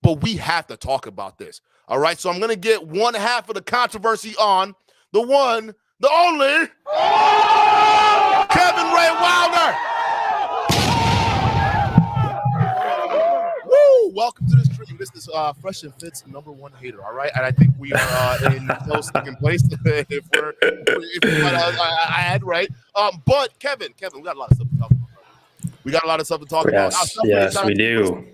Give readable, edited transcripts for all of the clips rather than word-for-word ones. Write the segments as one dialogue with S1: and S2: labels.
S1: but we have to talk about this. All right, so I'm going to get one half of the controversy on the one, the only, Kevin Ray Wilder. Woo! Welcome to the stream. This is Fresh and Fit's #1 hater, all right? And I think we are in no second place if I had right. But Kevin, we got a lot of stuff to talk about.
S2: Yes, we do.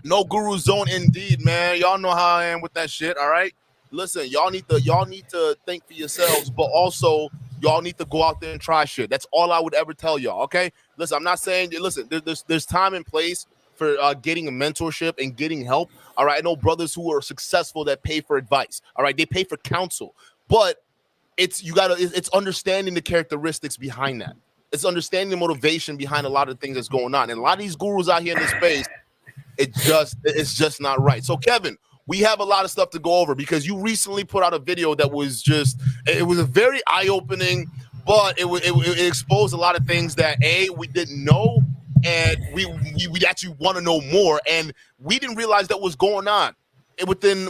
S1: No guru zone indeed, man. Y'all know how I am with that shit, all right? Listen, y'all need to think for yourselves, but also y'all need to go out there and try shit. That's all I would ever tell y'all, okay? Listen, I'm not saying, listen, there's time and place for getting a mentorship and getting help, all right? I know brothers who are successful that pay for advice, all right? They pay for counsel, but it's understanding the characteristics behind that. It's understanding the motivation behind a lot of things that's going on. And a lot of these gurus out here in this space, it's just not right. So, Kevin, we have a lot of stuff to go over because you recently put out a video that was it was a very eye-opening, but it exposed a lot of things that, we didn't know, and we actually want to know more, and we didn't realize that was going on within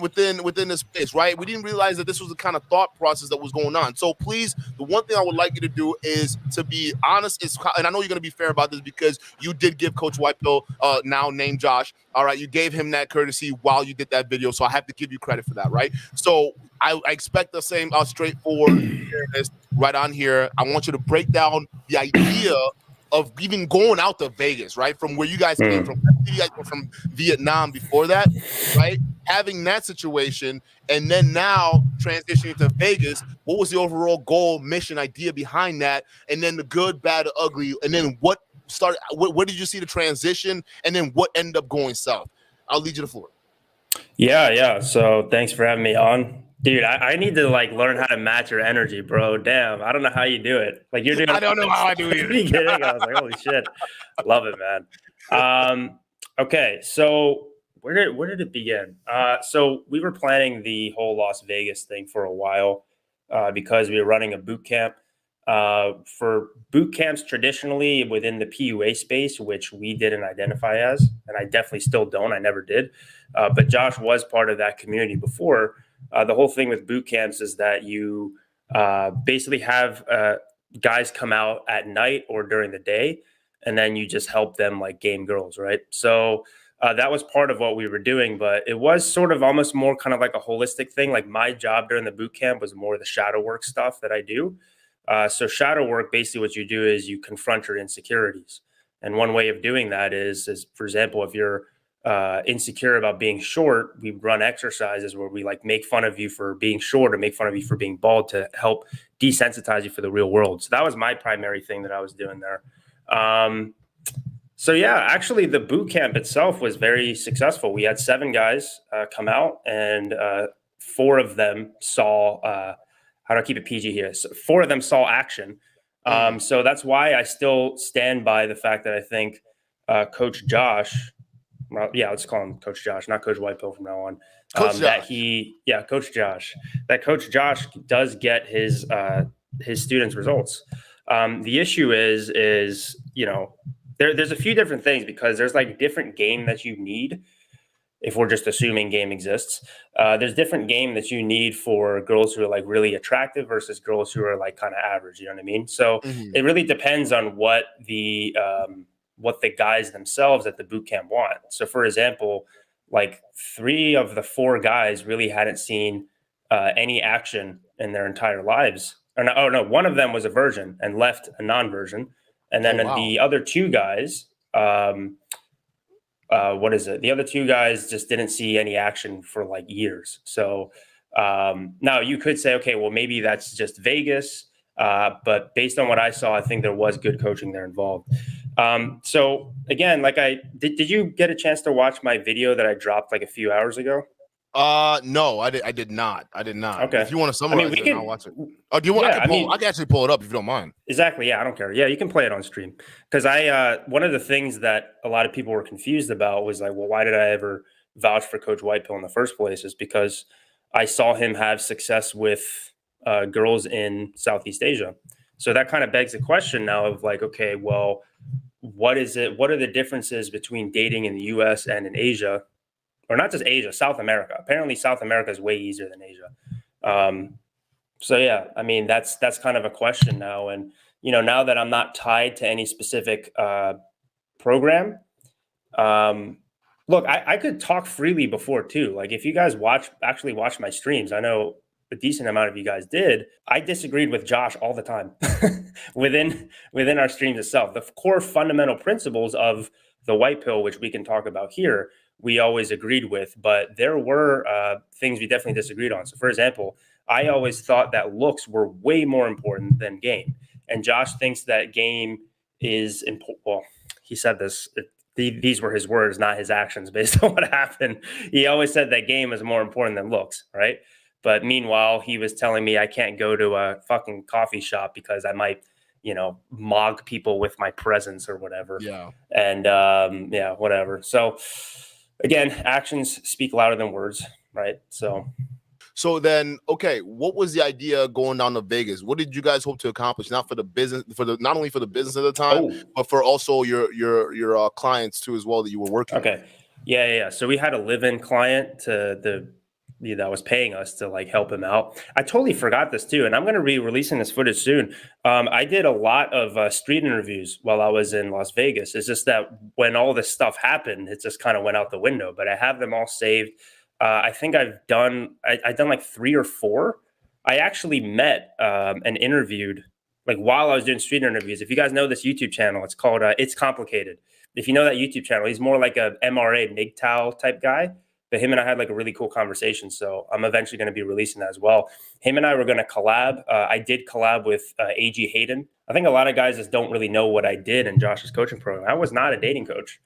S1: this space, right? We didn't realize that this was the kind of thought process that was going on. So please, the one thing I would like you to do is to be honest, and I know you're going to be fair about this because you did give Coach Whitepill, now named Josh, all right? You gave him that courtesy while you did that video, so I have to give you credit for that, right? So I expect the same straightforward fairness right on here. I want you to break down the idea of even going out to Vegas, right? From where you guys came from. You guys were from Vietnam before that, right? Having that situation, and then now transitioning to Vegas, what was the overall goal, mission, idea behind that? And then the good, bad, ugly, and then what started, where did you see the transition? And then what ended up going south? I'll lead you the floor.
S2: Yeah. So thanks for having me on. Dude, I need to learn how to match your energy, bro. Damn, I don't know how you do it. You're doing.
S1: I don't know how I do it.
S2: Kidding? I was like, holy shit, love it, man. Okay, so where did it begin? So we were planning the whole Las Vegas thing for a while because we were running a boot camp. For boot camps traditionally within the PUA space, which we didn't identify as, and I definitely still don't. I never did. But Josh was part of that community before. The whole thing with boot camps is that you basically have guys come out at night or during the day, and then you just help them game girls, right? So that was part of what we were doing, but it was sort of almost more kind of like a holistic thing. My job during the boot camp was more the shadow work stuff that I do. So shadow work, basically what you do is you confront your insecurities. And one way of doing that is for example, if you're insecure about being short, we run exercises where we make fun of you for being short or make fun of you for being bald to help desensitize you for the real world. So that was my primary thing that I was doing there. So yeah, actually the boot camp itself was very successful. We had 7 guys come out, and 4 of them saw, how do I keep it PG here? So 4 of them saw action. So that's why I still stand by the fact that I think Coach Josh, well, yeah, let's call him Coach Josh, not Coach Whitepill from now on. Coach Josh. That Coach Josh does get his students' results. The issue is there's a few different things, because there's different game that you need. If we're just assuming game exists, there's different game that you need for girls who are really attractive versus girls who are kind of average. You know what I mean? So it really depends on what the guys themselves at the boot camp want. So for example, 3 of the 4 guys really hadn't seen any action in their entire lives. One of them was a virgin and left a non-virgin. And then the other 2 guys, the other 2 guys just didn't see any action for years. So now you could say, okay, well, maybe that's just Vegas. But based on what I saw, I think there was good coaching there involved. So again, did you get a chance to watch my video that I dropped a few hours ago?
S1: No, I did not.
S2: Okay.
S1: If you want to summarize it, I'll watch it. Oh, do you want? I can actually pull it up if you don't mind.
S2: Exactly. Yeah, I don't care. Yeah, you can play it on stream. Because one of the things that a lot of people were confused about was well, why did I ever vouch for Coach Whitepill in the first place? Is because I saw him have success with girls in Southeast Asia. So that kind of begs the question now of okay, well, what is it? What are the differences between dating in the US and in Asia? Or not just Asia, South America. Apparently South America is way easier than Asia. So yeah, I mean, that's kind of a question now. And, you know, now that I'm not tied to any specific program, look, I could talk freely before too. Like if you guys actually watch my streams, I know a decent amount of you guys did. I disagreed with Josh all the time within our streams itself. The core fundamental principles of the white pill, which we can talk about here, we always agreed with, but there were things we definitely disagreed on. So for example, I always thought that looks were way more important than game. And Josh thinks that game is important. Well, he said this. These were his words, not his actions based on what happened. He always said that game is more important than looks, right? But meanwhile, he was telling me I can't go to a fucking coffee shop because I might, you know, mog people with my presence or whatever.
S1: Yeah.
S2: And yeah, whatever. So again, actions speak louder than words, right?
S1: So then, okay, what was the idea going down to Vegas? What did you guys hope to accomplish? Not for the business, not only for the business at the time, but for also your clients too as well that you were working with.
S2: Yeah. So we had a live-in client that was paying us to like help him out. I totally forgot this too, and I'm going to be releasing this footage soon. I did a lot of street interviews while I was in Las Vegas. It's just that when all this stuff happened, it just kind of went out the window. But I have them all saved. I think I've done like 3 or 4. I actually met and interviewed like while I was doing street interviews. If you guys know this YouTube channel, it's called It's Complicated. If you know that YouTube channel, he's more like a MRA MGTOW type guy. But him and I had like a really cool conversation. So I'm eventually going to be releasing that as well. Him and I were going to collab. I did collab with A.G. Hayden. I think a lot of guys just don't really know what I did in Josh's coaching program. I was not a dating coach.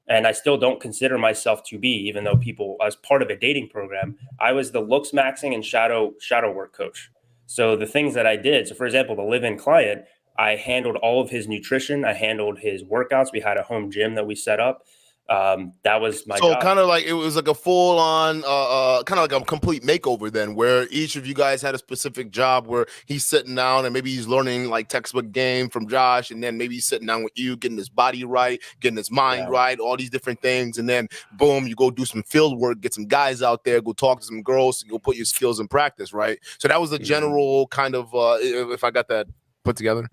S2: And I still don't consider myself to be, even though people, as part of a dating program, I was the looks maxing and shadow work coach. So the things that I did, so for example, the live-in client, I handled all of his nutrition. I handled his workouts. We had a home gym that we set up. That was my job.
S1: So kind of like it was like a full-on kind of like a complete makeover then, where each of you guys had a specific job where he's sitting down and maybe he's learning like textbook game from Josh, and then maybe he's sitting down with you, getting his body right, getting his mind right, all these different things, and then boom, you go do some field work, get some guys out there, go talk to some girls, go put your skills in practice, right? So that was the general kind of if I got that put together.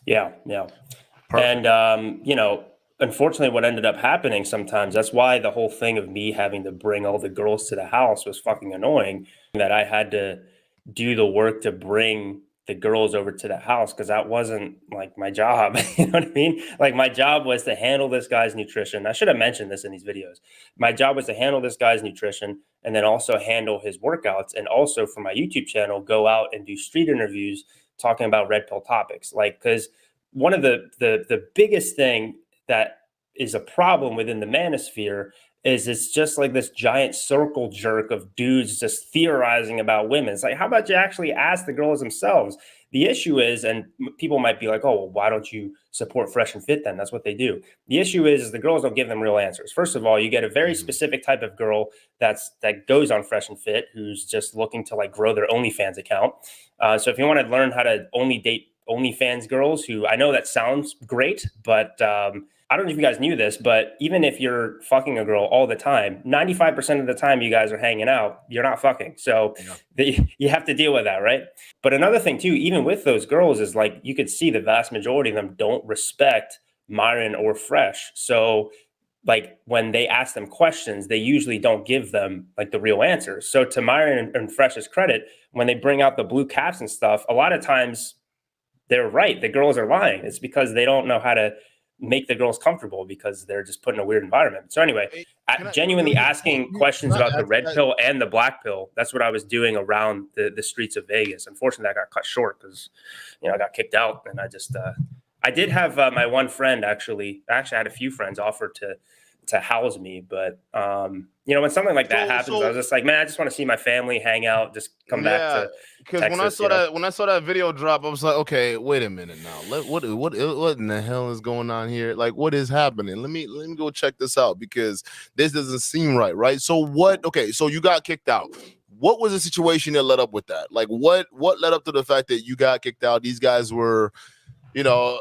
S2: Yeah. Perfect. And you know, unfortunately, what ended up happening sometimes, that's why the whole thing of me having to bring all the girls to the house was fucking annoying, that I had to do the work to bring the girls over to the house, because that wasn't like my job. You know what I mean? Like my job was to handle this guy's nutrition. I should have mentioned this in these videos. My job was to handle this guy's nutrition and then also handle his workouts, and also for my YouTube channel, go out and do street interviews talking about red pill topics. Like, because one of the biggest thing that is a problem within the Manosphere is it's just like this giant circle jerk of dudes just theorizing about women. It's like, how about you actually ask the girls themselves? The issue is, and people might be like, oh, well, why don't you support Fresh and Fit then? That's what they do. The issue is the girls don't give them real answers. First of all, you get a very specific type of girl that goes on Fresh and Fit, who's just looking to like grow their OnlyFans account. So if you want to learn how to only date OnlyFans girls, who I know that sounds great, but I don't know if you guys knew this, but even if you're fucking a girl all the time, 95% of the time you guys are hanging out, you're not fucking. So you have to deal with that, right? But another thing too, even with those girls, is like you could see the vast majority of them don't respect Myron or Fresh. So like when they ask them questions, they usually don't give them like the real answers. So to Myron and Fresh's credit, when they bring out the blue caps and stuff, a lot of times they're right. The girls are lying. It's because they don't know how to make the girls comfortable, because they're just put in a weird environment. So anyway, genuinely asking questions about the red pill and the black pill, that's what I was doing around the streets of Vegas. Unfortunately, I got cut short because, you know, I got kicked out, and I just, I did have my one friend actually I had a few friends offer to house me, but you know, when something like that happens, I was just like, man, I just want to see my family, hang out, just come back to
S1: because
S2: Texas,
S1: when I saw that video drop, I was like, okay, wait a minute now, what in the hell is going on here? Like, what is happening? Let me go check this out, because this doesn't seem right? So what? Okay, so you got kicked out. What was the situation that led up with that? Like, what led up to the fact that you got kicked out? These guys were You know,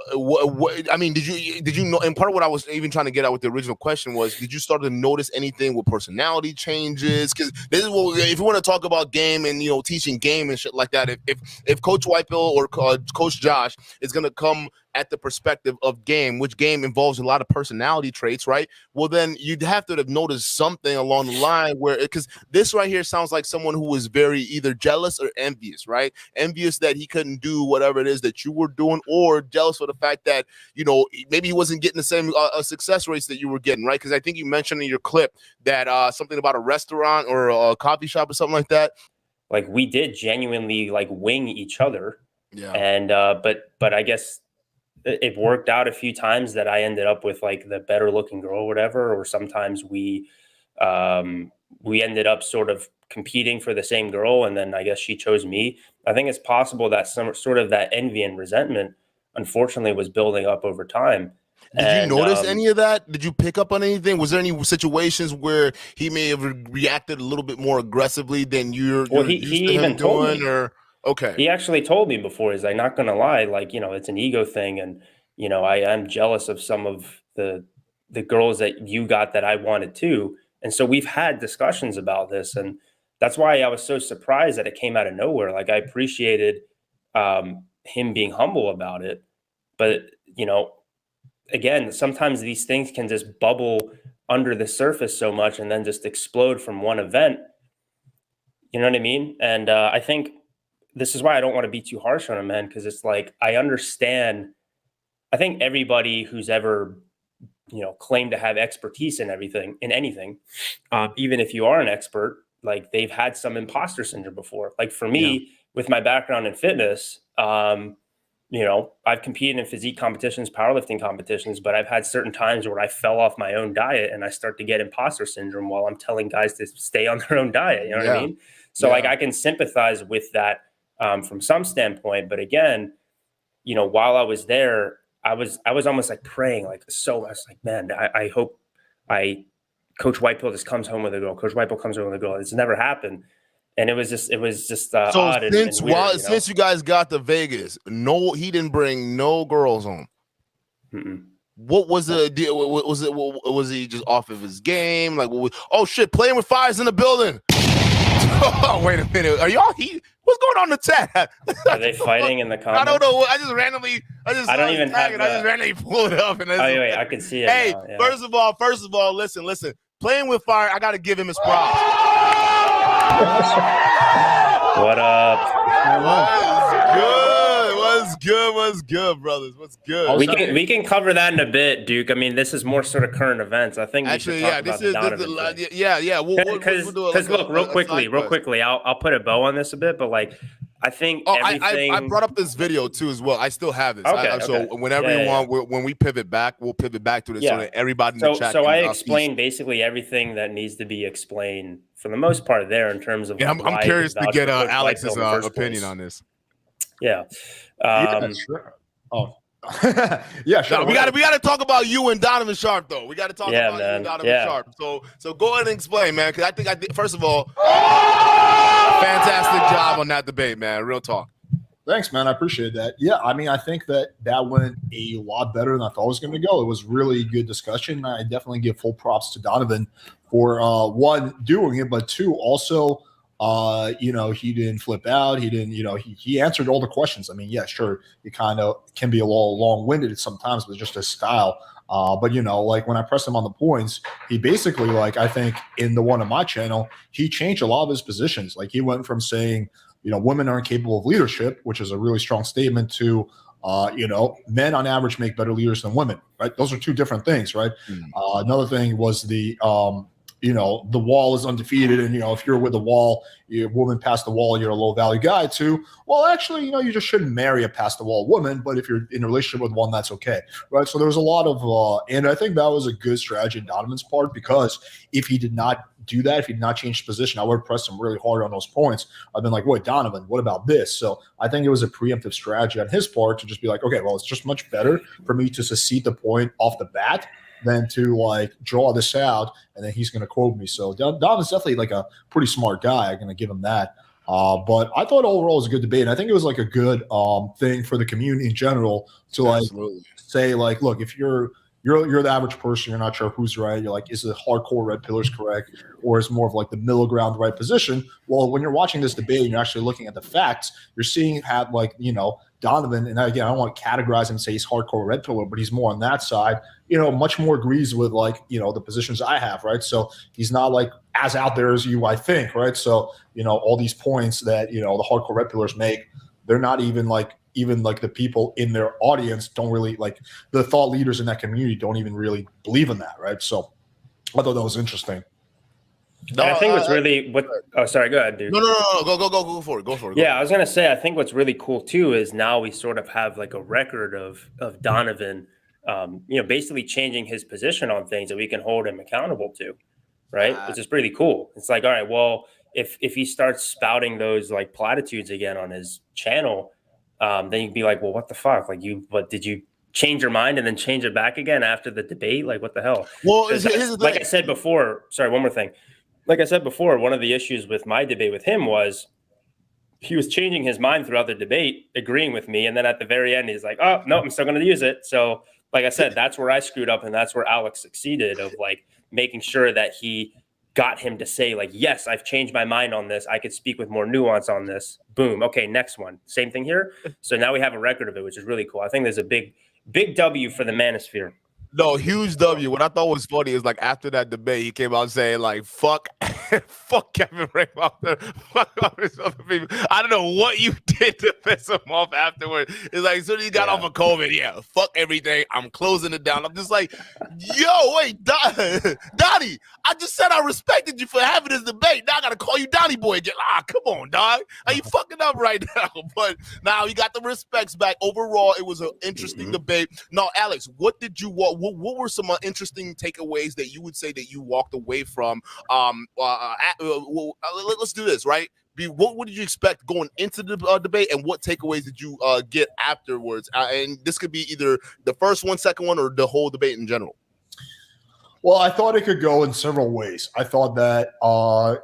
S1: I mean, did you know? And part of what I was even trying to get at with the original question was, did you start to notice anything with personality changes? Because this is what, if you want to talk about game and teaching game and shit like that, if Coach Whitepill or Coach Josh is gonna come at the perspective of game, which game involves a lot of personality traits, right? Well, then you'd have to have noticed something along the line where, because this right here sounds like someone who was very either jealous or envious, right? Envious that he couldn't do whatever it is that you were doing, or jealous for the fact that maybe he wasn't getting the same success rates that you were getting, right? Because I think you mentioned in your clip that something about a restaurant or a coffee shop or something like that.
S2: Like, we did genuinely like wing each other,
S1: yeah.
S2: And but I guess it worked out a few times that I ended up with like the better looking girl or whatever, or sometimes we ended up sort of competing for the same girl, and then I guess she chose me. I think it's possible that some sort of that envy and resentment, unfortunately, was building up over time.
S1: Did you notice any of that? Did you pick up on anything? Was there any situations where he may have reacted a little bit more aggressively than you're
S2: he
S1: used to
S2: even
S1: him
S2: told
S1: doing?
S2: me.
S1: Or okay,
S2: he actually told me before. He's like, not gonna lie, like, it's an ego thing, and I am jealous of some of the girls that you got that I wanted too. And so we've had discussions about this, and that's why I was so surprised that it came out of nowhere. Like, I appreciated him being humble about it, but again, sometimes these things can just bubble under the surface so much and then just explode from one event. You know what I mean? And I think this is why I don't want to be too harsh on him, man, because it's like, I understand. I think everybody who's ever, claimed to have expertise in anything, even if you are an expert, like, they've had some imposter syndrome before. Like, for me, with my background in fitness, I've competed in physique competitions, powerlifting competitions, but I've had certain times where I fell off my own diet and I start to get imposter syndrome while I'm telling guys to stay on their own diet. You know what I mean? So like, I can sympathize with that from some standpoint. But again, while I was there, I was almost like praying, like, so I was like, man, I hope Coach Whitepill just comes home with a girl. Coach Whitepill comes home with a girl. It's never happened. And it was just so odd and weird.
S1: Since you guys got to Vegas, he didn't bring no girls home.
S2: Mm-mm.
S1: What was the deal? Was he just off of his game? Like, oh shit, playing with fires in the building. Oh, wait a minute. Are y'all what's going on in the chat?
S2: Are they fighting in the comments?
S1: I don't know. I just randomly pulled it up. And
S2: wait, I can see it.
S1: Hey,
S2: now. Yeah.
S1: First of all, listen. Playing with fire, I got to give him his props.
S2: What up?
S1: What's good, brothers? What's good?
S2: We can cover that in a bit, Duke. I mean, this is more sort of current events. I think we should talk about the Donovan thing.
S1: Yeah.
S2: Because look, real quickly, I'll put a bow on this a bit, but like, I think everything.
S1: I brought up this video too as well. I still have this.
S2: Okay,
S1: so whenever you want, when we pivot back, we'll pivot back to this so that everybody in the chat.
S2: So I explained basically everything that needs to be explained for the most part there in terms of.
S1: Yeah, I'm curious to get Alex's opinion on this.
S2: Yeah.
S3: Sure. Oh. Yeah, sure.
S1: No, we got to talk about you and Donovan Sharp, though. We got to talk about you and Donovan Sharp. So go ahead and explain, man, because I think first of all, fantastic job on that debate, man. Real talk.
S3: Thanks, man. I appreciate that. Yeah, I mean, I think that went a lot better than I thought it was going to go. It was really good discussion. I definitely give full props to Donovan for one, doing it, but two, also he didn't flip out. He didn't, he answered all the questions. I mean, yeah, sure, he kind of can be a little long-winded sometimes with just his style. But like when I pressed him on the points, he basically, like, I think in the one on my channel, he changed a lot of his positions. Like, he went from saying, women aren't capable of leadership, which is a really strong statement, to men on average make better leaders than women, right? Those are two different things, right? Another thing was the wall is undefeated, and if you're with the wall, a woman past the wall, you're a low value guy too. Well, actually, you just shouldn't marry a past the wall woman, but if you're in a relationship with one, that's okay, right? So there was a lot of and I think that was a good strategy on Donovan's part, because if he did not do that, if he did not change position, I would have pressed him really hard on those points. I've been like, wait, Donovan, what about this? So I think it was a preemptive strategy on his part to just be like, okay, well, it's just much better for me to secede the point off the bat than to like draw this out, and then he's going to quote me. So Donovan's definitely like a pretty smart guy. I'm going to give him that. But I thought overall it was a good debate. And I think it was like a good thing for the community in general to like say like, look, if you're the average person, you're not sure who's right. You're like, is the hardcore red pillars correct, or is more of like the middle ground the right position? Well, when you're watching this debate and you're actually looking at the facts, you're seeing how like Donovan, and again, I don't want to categorize him and say he's hardcore red pillar, but he's more on that side. Much more agrees with like the positions I have, right? So he's not like as out there as you, I think, right? So all these points that the hardcore red pillars make, they're not even like the people in their audience don't really like the thought leaders in that community don't even really believe in that, right? So I thought that was interesting.
S2: No, I think what's really oh, sorry, go ahead, dude.
S1: No, go for it.
S2: Yeah, I was gonna say I think what's really cool too is now we sort of have like a record of Donovan, basically changing his position on things that we can hold him accountable to, right? Which is pretty cool. It's like, all right, well, if he starts spouting those like platitudes again on his channel, then you'd be like, well, what the fuck? Like, did you change your mind and then change it back again after the debate? Like, what the hell?
S1: Well,
S2: like I said before, sorry, one more thing. Like I said before, one of the issues with my debate with him was he was changing his mind throughout the debate, agreeing with me. And then at the very end, he's like, oh, no, I'm still going to use it. So like I said, that's where I screwed up. And that's where Alex succeeded of like making sure that he got him to say like, yes, I've changed my mind on this. I could speak with more nuance on this. Boom. Okay, next one. Same thing here. So now we have a record of it, which is really cool. I think there's a big W for the Manosphere.
S1: No, huge W. What I thought was funny is like after that debate, he came out saying like, fuck Kevin Ray Wilder, fuck all these other people. I don't know what you did to piss him off afterward. It's like, as soon as he got off of COVID, fuck everything. I'm closing it down. I'm just like, yo, wait, Donnie, I just said I respected you for having this debate. Now I got to call you Donnie Boy again. Come on, dog. Are you fucking up right now? But now you got the respects back. Overall, it was an interesting debate. Now, Alex, what did you want? What were some interesting takeaways that you would say that you walked away from? Let's do this, right? What did you expect going into the debate, and what takeaways did you get afterwards? And this could be either the first one, second one, or the whole debate in general.
S3: Well, I thought it could go in several ways. I thought that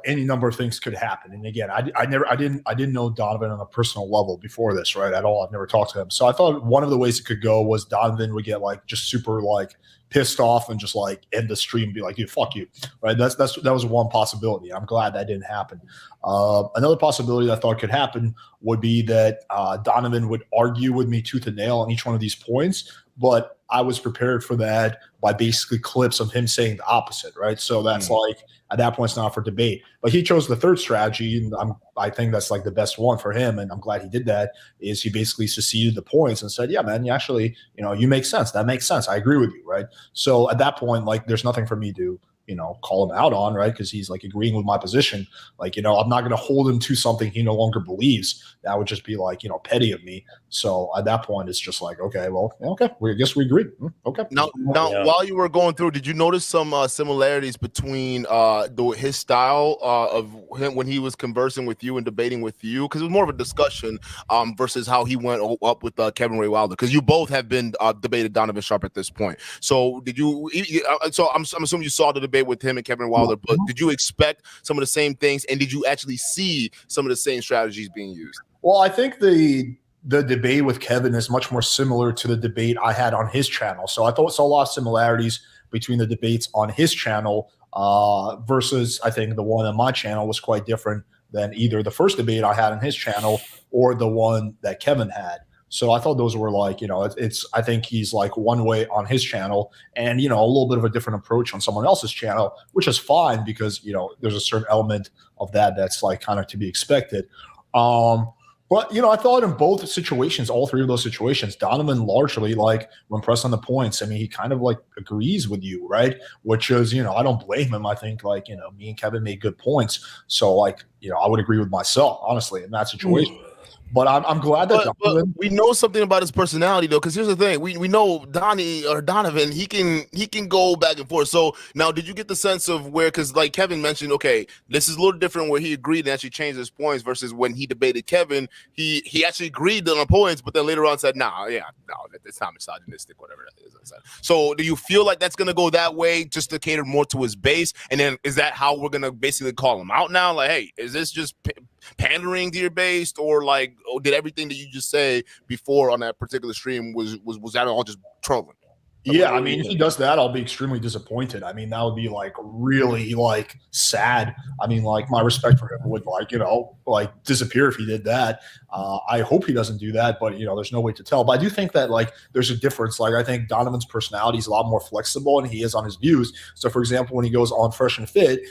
S3: any number of things could happen. And again, I didn't know Donovan on a personal level before this, right? At all. I've never talked to him. So I thought one of the ways it could go was Donovan would get like just super like pissed off and just like end the stream and be like, dude, fuck you. Right. That was one possibility. I'm glad that didn't happen. Another possibility that I thought could happen would be that Donovan would argue with me tooth and nail on each one of these points, but I was prepared for that by basically clips of him saying the opposite, right? So that's like, at that point, it's not for debate. But he chose the third strategy, and I think that's like the best one for him, and I'm glad he did that, is he basically seceded the points and said, yeah, man, you actually, you make sense. That makes sense. I agree with you, right? So at that point, like, there's nothing for me to call him out on, right? Because he's like agreeing with my position. Like, I'm not going to hold him to something he no longer believes. That would just be like, petty of me. So at that point, it's just like, okay, well, okay, I guess we agree. Okay.
S1: Now, while you were going through, did you notice some similarities between his style of him when he was conversing with you and debating with you? Because it was more of a discussion versus how he went up with Kevin Ray Wilder. Because you both have been debated Donovan Sharp at this point. So did you? So I'm assuming you saw the debate with him and Kevin Wilder, but did you expect some of the same things, and did you actually see some of the same strategies being used?
S3: Well, I think the debate with Kevin is much more similar to the debate I had on his channel. So I saw a lot of similarities between the debates on his channel versus I think the one on my channel was quite different than either the first debate I had on his channel or the one that Kevin had. So I thought those were like, I think he's like one way on his channel and, a little bit of a different approach on someone else's channel, which is fine because, there's a certain element of that's like kind of to be expected. But, I thought in both situations, all three of those situations, Donovan largely, like, when pressed on the points, I mean, he kind of, like, agrees with you, right? Which is, I don't blame him. I think, like, me and Kevin made good points. So, like, I would agree with myself, honestly, in that situation. But I'm glad that
S1: but we know something about his personality, though, because here's the thing: we know Donnie or Donovan, he can go back and forth. So now, did you get the sense of where? Because like Kevin mentioned, okay, this is a little different where he agreed and actually changed his points versus when he debated Kevin, he actually agreed on the points, but then later on said, no, it's not misogynistic, whatever that is. So do you feel like that's gonna go that way, just to cater more to his base? And then is that how we're gonna basically call him out now? Like, hey, is this just pandering to your base, or like did everything that you just say before on that particular stream was that all just trolling?
S3: Yeah, I mean, if he does that, I'll be extremely disappointed. I mean, that would be like really like sad. I mean, like my respect for him would like, like disappear if he did that. I hope he doesn't do that, but there's no way to tell. But I do think that like there's a difference. Like I think Donovan's personality is a lot more flexible and he is on his views. So for example, when he goes on Fresh and Fit,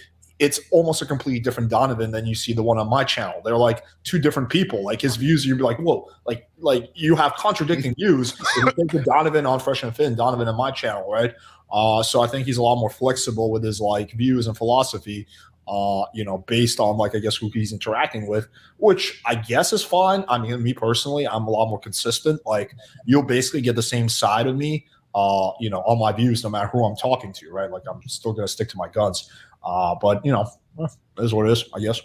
S3: it's almost a completely different Donovan than you see the one on my channel. They're like two different people. Like his views, you'd be like, whoa, like you have contradicting views. If you think of Donovan on Fresh and Fit and Donovan on my channel, right? So I think he's a lot more flexible with his like views and philosophy, based on like, I guess who he's interacting with, which I guess is fine. I mean, me personally, I'm a lot more consistent. Like you'll basically get the same side of me, on my views, no matter who I'm talking to, right? Like I'm still going to stick to my guns. But it is what it is, I guess.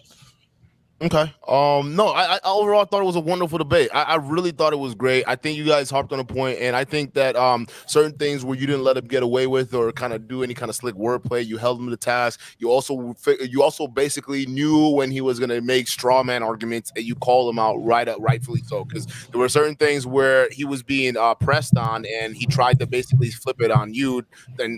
S1: Okay. No, I overall thought it was a wonderful debate. I really thought it was great. I think you guys harped on a point, and I think that certain things where you didn't let him get away with or kind of do any kind of slick wordplay, you held him to task. You also basically knew when he was going to make straw man arguments, and you called him out rightfully so, because there were certain things where he was being pressed on, and he tried to basically flip it on you,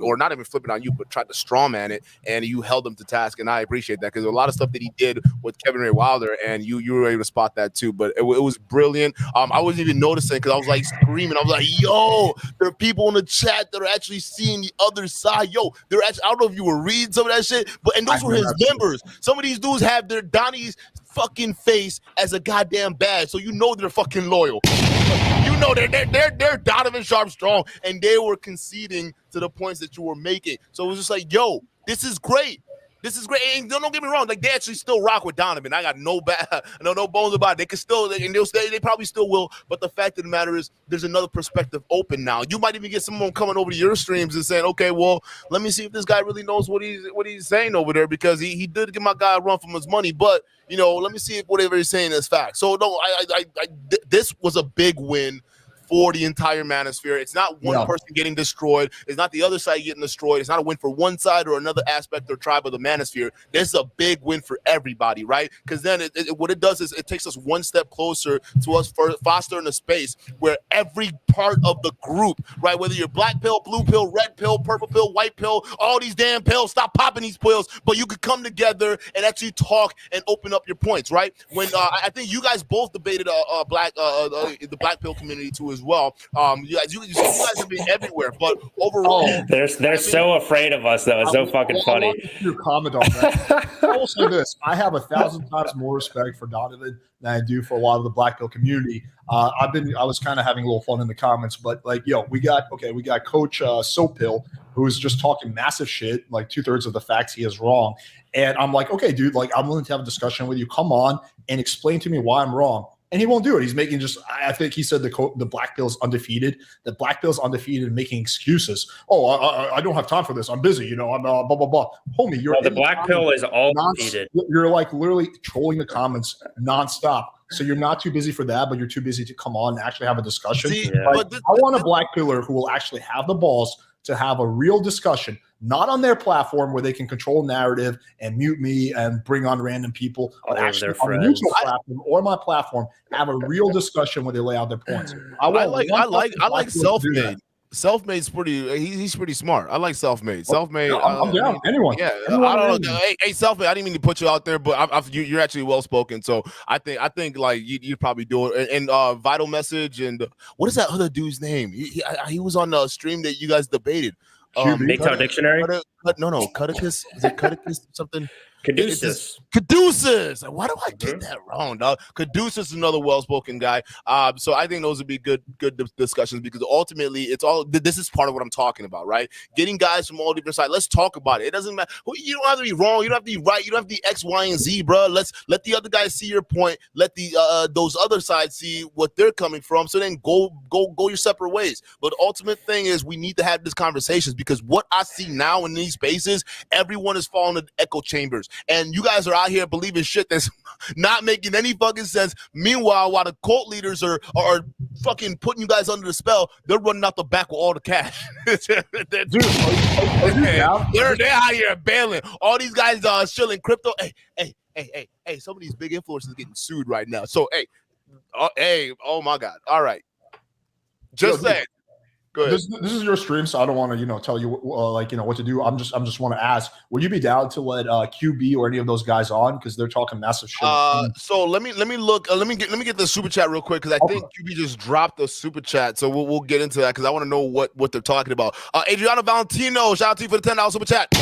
S1: or not even flip it on you, but tried to straw man it, and you held him to task, and I appreciate that because a lot of stuff that he did with Kevin Ray Wilder, and you were able to spot that too, but it was brilliant. I wasn't even noticing because I was like screaming. I was like, yo, there are people in the chat that are actually seeing the other side. Yo, they're actually, I don't know if you were reading some of that shit, and those were his members. Some of these dudes have their Donnie's fucking face as a goddamn badge, so they're fucking loyal. They're Donovan Sharp strong, and they were conceding to the points that you were making. So it was just like, yo, this is great. This is great. And don't get me wrong. Like they actually still rock with Donovan. I got no bones about it. They can still, and they'll stay. They probably still will. But the fact of the matter is, there's another perspective open now. You might even get someone coming over to your streams and saying, "Okay, well, let me see if this guy really knows what he's saying over there because he did give my guy a run from his money, but let me see if whatever he's saying is fact." So no, this was a big win for the entire Manosphere. It's not one person getting destroyed. It's not the other side getting destroyed. It's not a win for one side or another aspect or tribe of the Manosphere. This is a big win for everybody, right? Because then what it does is it takes us one step closer to us fostering a space where every part of the group, right, whether you're black pill, blue pill, red pill, purple pill, white pill, all these damn pills, stop popping these pills, but you could come together and actually talk and open up your points, right? When I think you guys both debated the black pill community too as well. You guys have been everywhere, but overall,
S2: they're so afraid of us though. It's so fucking funny.
S3: I want your comment on that. I will say this: I have 1,000 times more respect for Donovan than I do for a lot of the black pill community. I was kind of having a little fun in the comments, but like, we got Coach Soappill, who is just talking massive shit, like 2/3 of the facts he is wrong. And I'm like, okay, dude, like I'm willing to have a discussion with you. Come on and explain to me why I'm wrong. And he won't do it. He's making I think he said the black pill is undefeated. The black pill is undefeated and making excuses. Oh, I don't have time for this. I'm busy. I'm blah, blah, blah. Homie,
S2: the black pill is all defeated.
S3: You're like literally trolling the comments nonstop. So you're not too busy for that, but you're too busy to come on and actually have a discussion. I want a black pillar who will actually have the balls to have a real discussion, not on their platform where they can control narrative and mute me and bring on random people, but actually on a neutral platform or my platform, have a real discussion where they lay out their points. I like
S1: Self-Made. Self-Made's he's pretty smart. I like Self-Made. Self-Made.
S3: I'm down. Anyone.
S1: Yeah. I don't know. Hey, Self-Made. I didn't mean to put you out there, but you're actually well spoken. So I think like you probably do it. And Vital Message and what is that other dude's name? He was on the stream that you guys debated.
S2: MGTOW Dictionary.
S1: No, Cuticus. Is it Cuticus something?
S2: Caduceus.
S1: Why do I get that wrong, dog? Caduceus is another well-spoken guy. So I think those would be good discussions because ultimately this is part of what I'm talking about, right? Getting guys from all different sides. Let's talk about it. It doesn't matter. You don't have to be wrong. You don't have to be right. You don't have to be X, Y, and Z, bro. Let's let the other guys see your point. Let the those other sides see what they're coming from. So then go your separate ways. But the ultimate thing is we need to have these conversations because what I see now in these spaces, everyone is falling into echo chambers. and you guys are out here believing shit that's not making any fucking sense. Meanwhile, while the cult leaders are fucking putting you guys under the spell, they're running out the back with all the cash.
S3: Dude, are you down?
S1: They're out here bailing. All these guys are shilling crypto. Hey, some of these big influencers are getting sued right now. So, oh my God. All right. Just saying. Go ahead.
S3: This is your stream, so I don't want to, tell you what to do. I'm just want to ask, would you be down to let QB or any of those guys on because they're talking massive shit?
S1: So let me look. Let me get the super chat real quick because I think QB just dropped the super chat. So we'll get into that because I want to know what they're talking about. Adriano Valentino, shout out to you for the $10 super chat.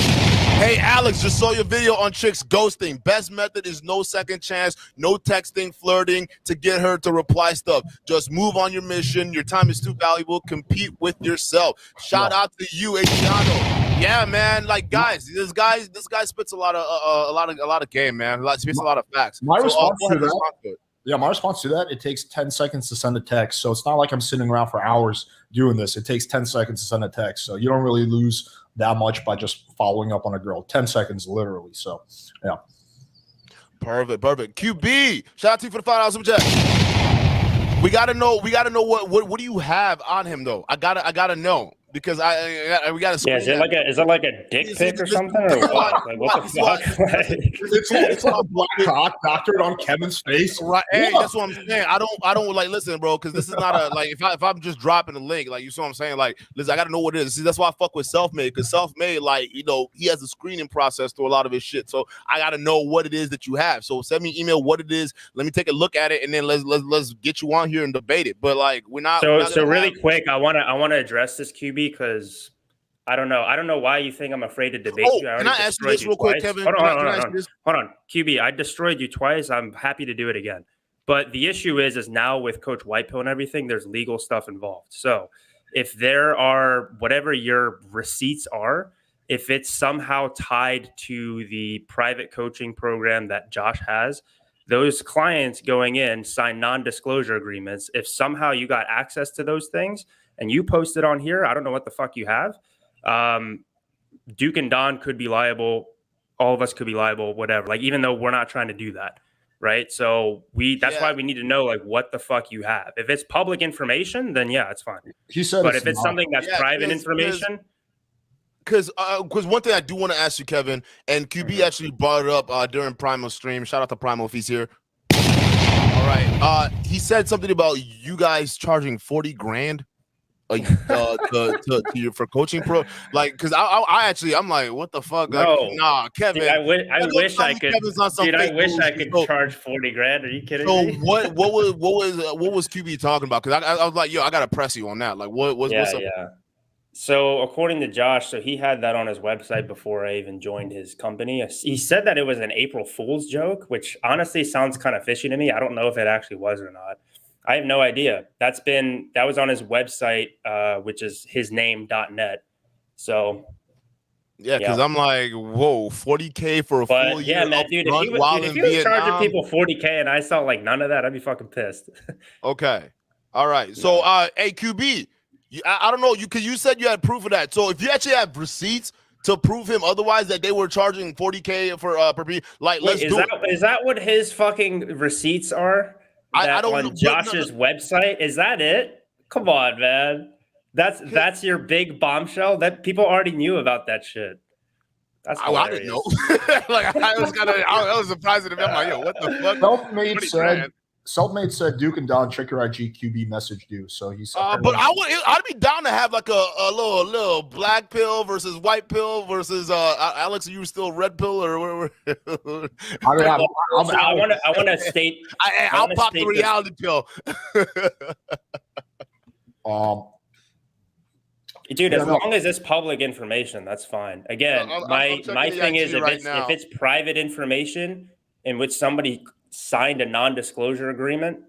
S1: Hey, Alex, just saw your video on chicks ghosting. Best method is no second chance, no texting, flirting to get her to reply stuff. Just move on your mission. Your time is too valuable. Compete with yourself. Shout out to you, Adriano. Yeah, man. Like, guys, this guy spits a lot of game, man. Spits a lot of facts.
S3: My response to that, it takes 10 seconds to send a text. So it's not like I'm sitting around for hours doing this. It takes 10 seconds to send a text. So you don't really lose that much by just following up on a girl. 10 seconds, literally. So, yeah.
S1: Perfect. QB, shout out to you for the $5 super chat. We gotta know what do you have on him though? I gotta know. Because we got to.
S2: Yeah, is it like a dick pic or something? Or what? Like, what the fuck?
S3: It's like a black cock doctored on Kevin's face.
S1: Right. Hey, that's what I'm saying. I don't like listen, bro, because this is not a like if I'm just dropping a link, like you see what I'm saying? Like, listen, I gotta know what it is. See, that's why I fuck with Selfmade, because Selfmade, like, he has a screening process to a lot of his shit. So I gotta know what it is that you have. So send me an email what it is. Let me take a look at it, and then let's get you on here and debate it. But like we're not.
S2: So really quick, I wanna address this, QB. Because I don't know why you think I'm afraid to debate you.
S1: Can I ask you this real quick, Kevin?
S2: Hold on, QB. I destroyed you twice. I'm happy to do it again. But the issue is now with Coach Whitepill and everything, there's legal stuff involved. So if there are whatever your receipts are, if it's somehow tied to the private coaching program that Josh has, those clients going in sign non-disclosure agreements. If somehow you got access to those things and you post it on here, I don't know what the fuck you have. Duke and Don could be liable. All of us could be liable, whatever. Like, even though we're not trying to do that, right? So that's why we need to know, like, what the fuck you have. If it's public information, then yeah, it's fine.
S3: He said,
S2: but if it's something that's private information.
S1: Because one thing I do want to ask you, Kevin, and QB actually brought it up during Primal stream. Shout out to Primal if he's here. All right. He said something about you guys charging 40 grand. For coaching pro, like, because I'm like, what the fuck? Like,
S2: no,
S1: nah, Kevin.
S2: Dude, I wish I could charge 40 grand. Are you kidding me?
S1: So what was QB talking about? Because I was like, yo, I gotta press you on that. Like, what's up?
S2: Yeah. So according to Josh, so he had that on his website before I even joined his company. He said that it was an April Fool's joke, which honestly sounds kind of fishy to me. I don't know if it actually was or not. I have no idea. That was on his website, which is hisname.net. So
S1: yeah, because I'm like, whoa, 40K for a full year.
S2: Yeah, man, dude, if he was charging people 40K and I saw like none of that, I'd be fucking pissed.
S1: Okay. All right. So hey, QB, I don't know, because you said you had proof of that. So if you actually have receipts to prove him otherwise that they were charging 40K for per piece, like, let's do it.
S2: Is that what his fucking receipts are? I don't on Josh's website. Is that it? Come on, man. That's your big bombshell. That people already knew about that shit. That's
S1: I didn't know. Like, I was surprised at him. I'm like, yo, what the fuck?
S3: Selfmade said Duke and Don, check your IG. QB messaged you, so he said.
S1: But I'd be down to have like a little black pill versus white pill versus Alex. Are you still red pill or?
S2: I want to state.
S1: I'll pop the reality pill.
S2: Dude, as long as it's public information, that's fine. Again, my thing is if it's private information in which somebody signed a non-disclosure agreement,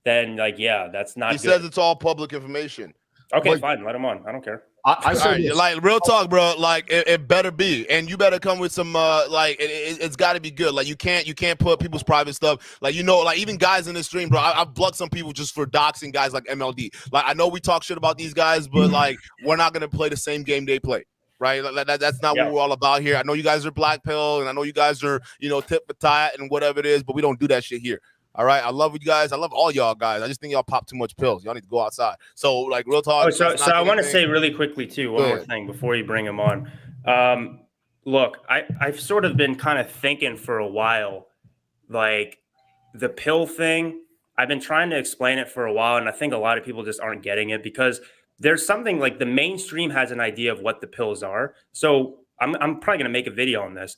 S2: then like, yeah, that's not
S1: He says it's all public information.
S2: Okay, fine, let him on. I don't care.
S3: I said
S1: like, real talk, bro. Like, it better be, and you better come with some like it's got to be good. Like, you can't put people's private stuff. Like, like, even guys in this stream, bro. I've blocked some people just for doxing guys like MLD. Like, I know we talk shit about these guys, but like, we're not gonna play the same game they play. right? That's not
S2: Yeah.
S1: what we're all about here. I know you guys are black pill, and I know you guys are, tit for tat and whatever it is, but we don't do that shit here. All right, I love you guys. I love all y'all guys. I just think y'all pop too much pills. Y'all need to go outside. So, like, real talk.
S2: Oh, so I want to say really quickly too, one more thing before you bring him on. Look, I've sort of been kind of thinking for a while, like the pill thing. I've been trying to explain it for a while, and I think a lot of people just aren't getting it because there's something like the mainstream has an idea of what the pills are. So I'm probably going to make a video on this.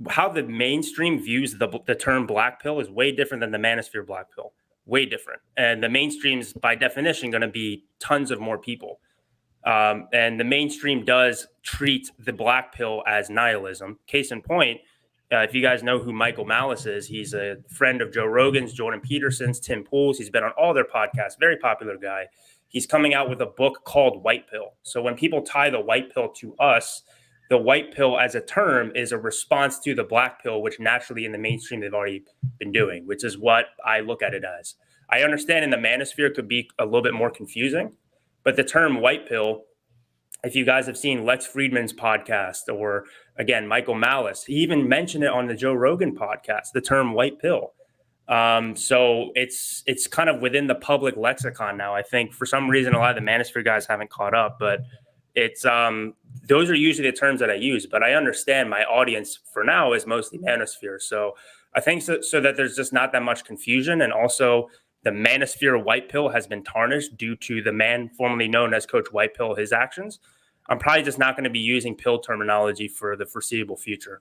S2: How the mainstream views the term black pill is way different than the Manosphere black pill. Way different. And the mainstream's by definition going to be tons of more people. And the mainstream does treat the black pill as nihilism. Case in point, if you guys know who Michael Malice is, he's a friend of Joe Rogan's, Jordan Peterson's, Tim Pool's. He's been on all their podcasts, very popular guy. He's coming out with a book called Whitepill. So when people tie the white pill to us, the white pill as a term is a response to the black pill, which naturally in the mainstream they've already been doing, which is what I look at it as. I understand in the Manosphere it could be a little bit more confusing, but the term white pill, if you guys have seen Lex Friedman's podcast or, again, Michael Malice, he even mentioned it on the Joe Rogan podcast, the term white pill. So it's kind of within the public lexicon now. I think for some reason, a lot of the Manosphere guys haven't caught up, but it's those are usually the terms that I use, but I understand my audience for now is mostly Manosphere. So I think so that there's just not that much confusion. And also the Manosphere white pill has been tarnished due to the man formerly known as Coach Whitepill, his actions. I'm probably just not going to be using pill terminology for the foreseeable future.